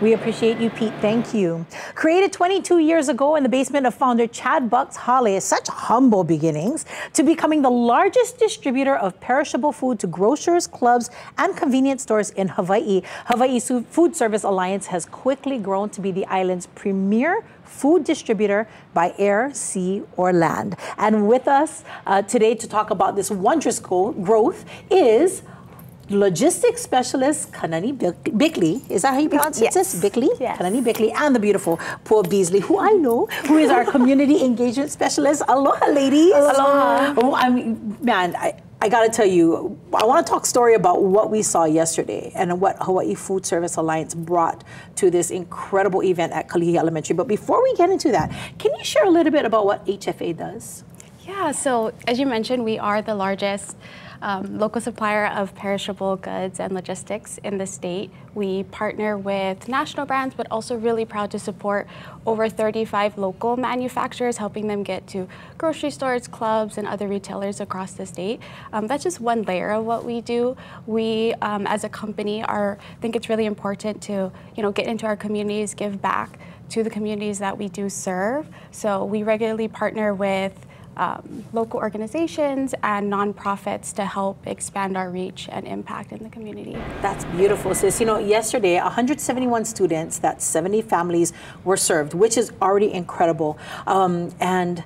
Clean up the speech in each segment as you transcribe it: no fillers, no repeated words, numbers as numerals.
We appreciate you, Pete. Thank you. Created 22 years ago in the basement of founder Chad Bucks Holly, such humble beginnings, to becoming the largest distributor of perishable food to grocers, clubs, and convenience stores in Hawaii. Hawaii's Foodservice Alliance has quickly grown to be the island's premier food distributor by air, sea, or land. And with us today to talk about this wondrous growth is logistics specialist Kanani Bickley. Is that how you pronounce it? Yes. Bickley? Yes. Kanani Bickley, and the beautiful Paul Beasley, who I know, who is our community engagement specialist. Aloha, ladies. Aloha. Oh, I mean, man, I got to tell you, I want to talk story about what we saw yesterday and what Hawaii Foodservice Alliance brought to this incredible event at Kalihi Elementary. But before we get into that, can you share a little bit about what HFA does? Yeah, so as you mentioned, we are the largest local supplier of perishable goods and logistics in the state. We partner with national brands, but also really proud to support over 35 local manufacturers, helping them get to grocery stores, clubs, and other retailers across the state. That's just one layer of what we do. We, as a company, think it's really important to get into our communities, give back to the communities that we do serve. So we regularly partner with local organizations and nonprofits to help expand our reach and impact in the community. That's beautiful, sis. You know, yesterday, 171 students, that's 70 families, were served, which is already incredible. And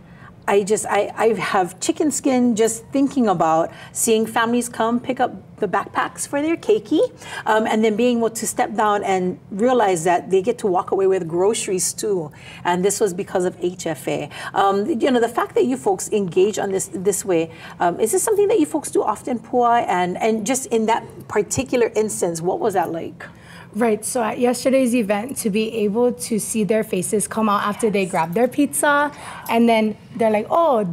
I have chicken skin just thinking about seeing families come pick up the backpacks for their keiki, and then being able to step down and realize that they get to walk away with groceries too. And this was because of HFA. The fact that you folks engage on this way, is this something that you folks do often, Pua? And just in that particular instance, what was that like? Right, so at yesterday's event, to be able to see their faces come out after they grabbed their pizza, and then they're like, oh,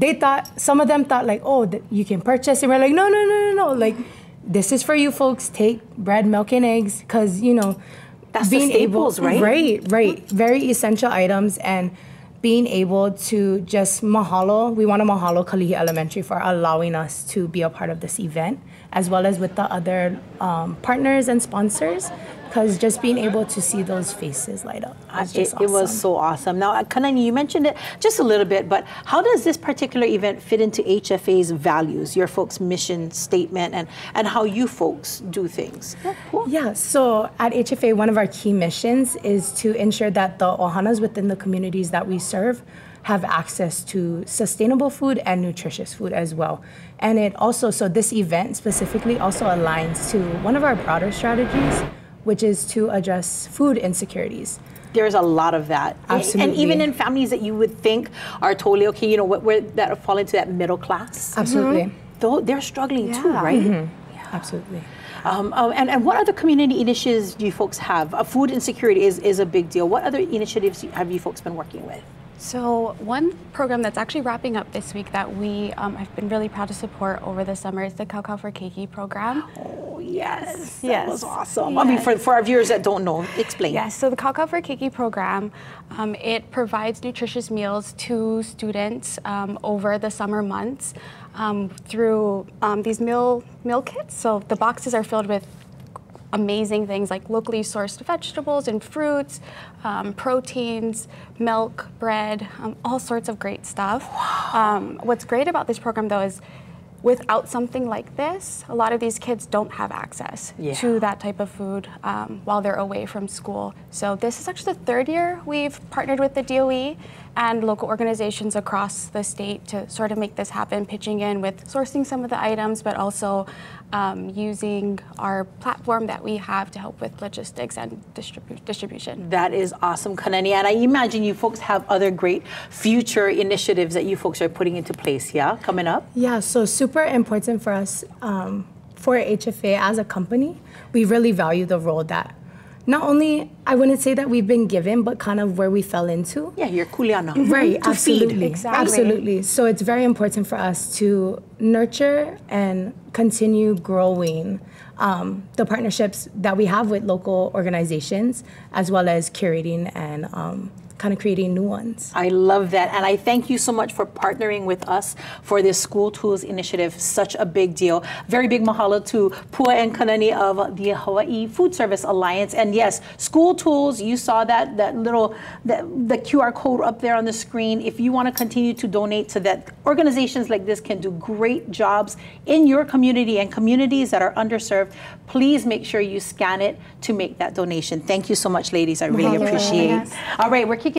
some of them thought like, oh, you can purchase, and we're like, no, like, this is for you folks, take bread, milk, and eggs, because, that's being the staples, right? Right, very essential items, and being able to just we want to mahalo Kalihi Elementary for allowing us to be a part of this event, as well as with the other partners and sponsors, because just being able to see those faces light up was just awesome. It was so awesome. Now, Kanani, you mentioned it just a little bit, but how does this particular event fit into HFA's values, your folks' mission statement, and how you folks do things? Yeah, so at HFA, one of our key missions is to ensure that the ohanas within the communities that we serve have access to sustainable food and nutritious food as well. And it also, so this event specifically also aligns to one of our broader strategies, which is to address food insecurities. There's a lot of that. Absolutely. And even in families that you would think are totally okay, where that fall into that middle class. Absolutely. Though they're struggling too, right? Mm-hmm. Yeah. Absolutely. And what other community initiatives do you folks have? Food insecurity is a big deal. What other initiatives have you folks been working with? So one program that's actually wrapping up this week that we have been really proud to support over the summer is the Kauka for Keiki program. Oh, yes. Yes. That was awesome. Yes. I mean, for our viewers that don't know, explain. Yes, so the Kauka for Keiki program, it provides nutritious meals to students over the summer months through these meal kits. So the boxes are filled with amazing things like locally sourced vegetables and fruits, proteins, milk, bread, all sorts of great stuff. Wow. What's great about this program, though, is without something like this, a lot of these kids don't have access to that type of food while they're away from school. So this is actually the third year we've partnered with the DOE and local organizations across the state to sort of make this happen, pitching in with sourcing some of the items, but also using our platform that we have to help with logistics and distribution. That is awesome, Kanani. And I imagine you folks have other great future initiatives that you folks are putting into place, coming up? Yeah, so super important for us, for HFA as a company, we really value the role that not only, I wouldn't say that we've been given, but kind of where we fell into. Yeah, you're kuleana. Right, to absolutely. Feed. Exactly. Absolutely. So it's very important for us to nurture and continue growing the partnerships that we have with local organizations, as well as curating and kind of creating new ones. I love that. And I thank you so much for partnering with us for this School Tools initiative. Such a big deal. Very big mahalo to Pua and Kanani of the Hawaii Foodservice Alliance. And yes, School Tools, you saw that little, the QR code up there on the screen. If you want to continue to donate to that, organizations like this can do great jobs in your community and communities that are underserved. Please make sure you scan it to make that donation. Thank you so much, ladies. I really appreciate it. All right, we're kicking